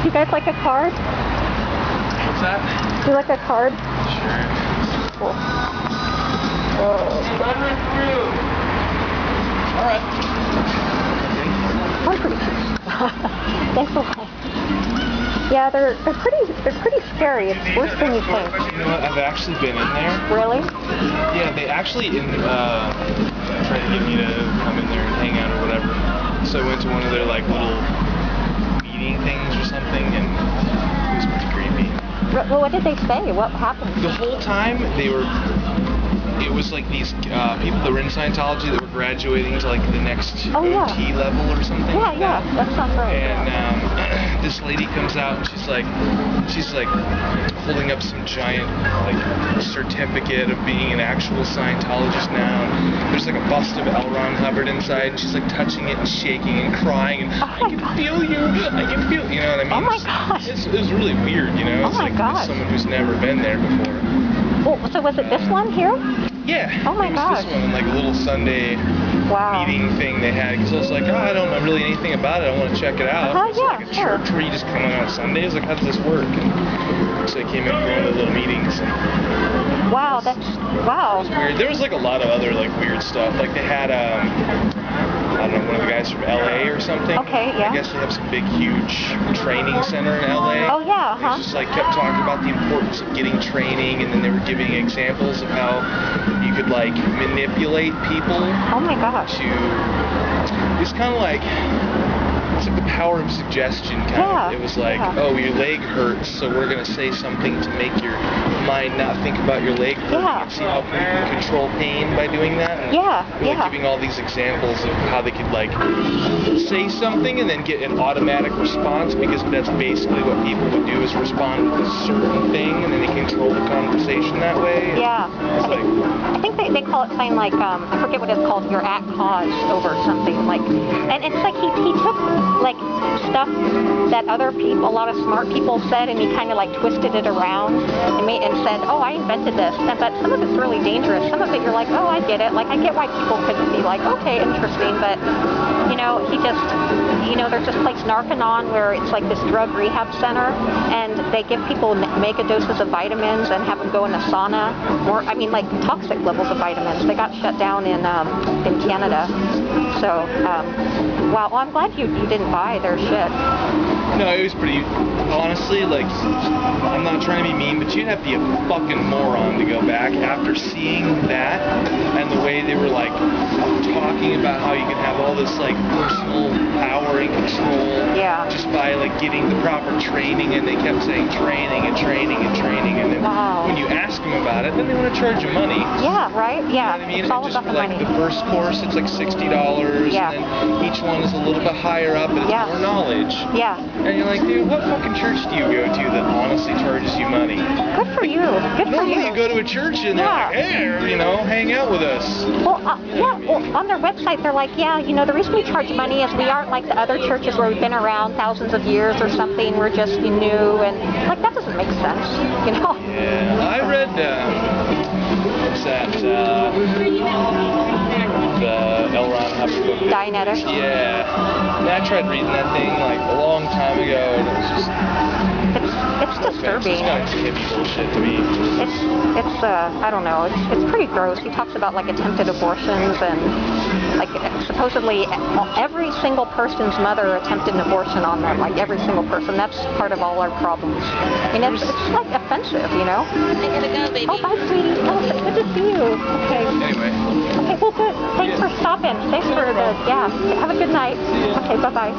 You guys like a card? What's that? Do you like a card? Sure. Cool. Alright. I'm pretty sure. Thanks a lot. Yeah, they're pretty scary. It's worse than you think. You know what? I've actually been in there. Really? Yeah, they actually tried to get me to come in there and hang out or whatever. So I went to one of their like little meeting things or something, and it was pretty creepy. Well, what did they say? What happened? The whole time it was like these people that were in Scientology that were graduating to like the next OT level or something. Yeah, that sounds right. And this lady comes out and she's like holding up some giant like certificate of being an actual Scientologist now. And there's like a bust of L. Ron Hubbard inside, and she's like touching it and shaking and crying and I can feel you, you know what I mean? Oh my gosh. It was really weird, you know? Oh my gosh. As someone who's never been there before. Well, so was it this one here? Yeah. Oh my gosh. This one, like a little Sunday meeting thing they had, because I was like, I don't know really anything about it. I want to check it out. It's like a church where you just come on Sundays. Like, how does this work? And so I came in for one of the little meetings. Wow, that's wow. It was weird. There was like a lot of other like weird stuff. Like they had I don't know, one of the guys from LA or something. Okay, yeah. I guess they have some big, huge training center in LA. Oh yeah, They just like kept talking about the importance of getting training, and then they were giving examples of how you could like manipulate people. Oh my gosh. It's kind of like, it's like the power of suggestion kind of. It was like, oh, your leg hurts, so we're going to say something to make your mind not think about your leg hurting, and see how you can control pain by doing that. And like giving all these examples of how they could like say something and then get an automatic response, because that's basically what people would do, is respond with a certain thing, and then they control the conversation that way. Yeah. It's like, I think they call it something like, I forget what it's called, you're at cause over something. Like, and it's like he took like stuff that other people, a lot of smart people said, and he kind of like twisted it around and said, oh, I invented this. But some of it's really dangerous. Some of it you're like, oh, I get it. Like, I get why people could be like, okay, interesting. But, you know, he just, you know, there's this place Narconon where it's like this drug rehab center, and they give people mega doses of vitamins and have them go in a sauna. Like toxic levels of vitamins. They got shut down in Canada. So, wow. Well, I'm glad you didn't buy their shit. No, it was pretty, honestly, like, I'm not trying to be mean, but you'd have to be a fucking moron to go back after seeing that, and the way they were, like, talking about how you can have all this, like, personal power and control just by, like, getting the proper training, and they kept saying training, and then when you ask them about it, then they want to charge you money. Yeah, right? Yeah. You know what I mean? It's all about the money. The first course, it's like $60, and then each one is a little bit higher up, and it's more knowledge. Yeah. And you're like, dude, what fucking church do you go to that honestly charges you money? Good for you. Good for you. Normally you go to a church and they're like, hey, you know, hang out with us. Well, well, on their website they're like, yeah, you know, the reason we charge money is we aren't like the other churches where we've been around thousands of years or something. We're just new, and like that doesn't make sense, you know? Yeah, I read, what's that, the L. Ron Hubbard book. Dianetics? Yeah. And I tried reading that thing like a long time ago, and it was just... It's disturbing. It's kind of hippie bullshit to me. It's I don't know. It's pretty gross. He talks about like attempted abortions, and like supposedly every single person's mother attempted an abortion on them. Like every single person. That's part of all our problems. I mean, it's like offensive, you know. I gotta go, baby. Oh, bye, sweetie. Oh, good to see you. Okay. Anyway. Okay, well, good. Thanks for stopping. Thanks for the Have a good night. Okay, bye-bye.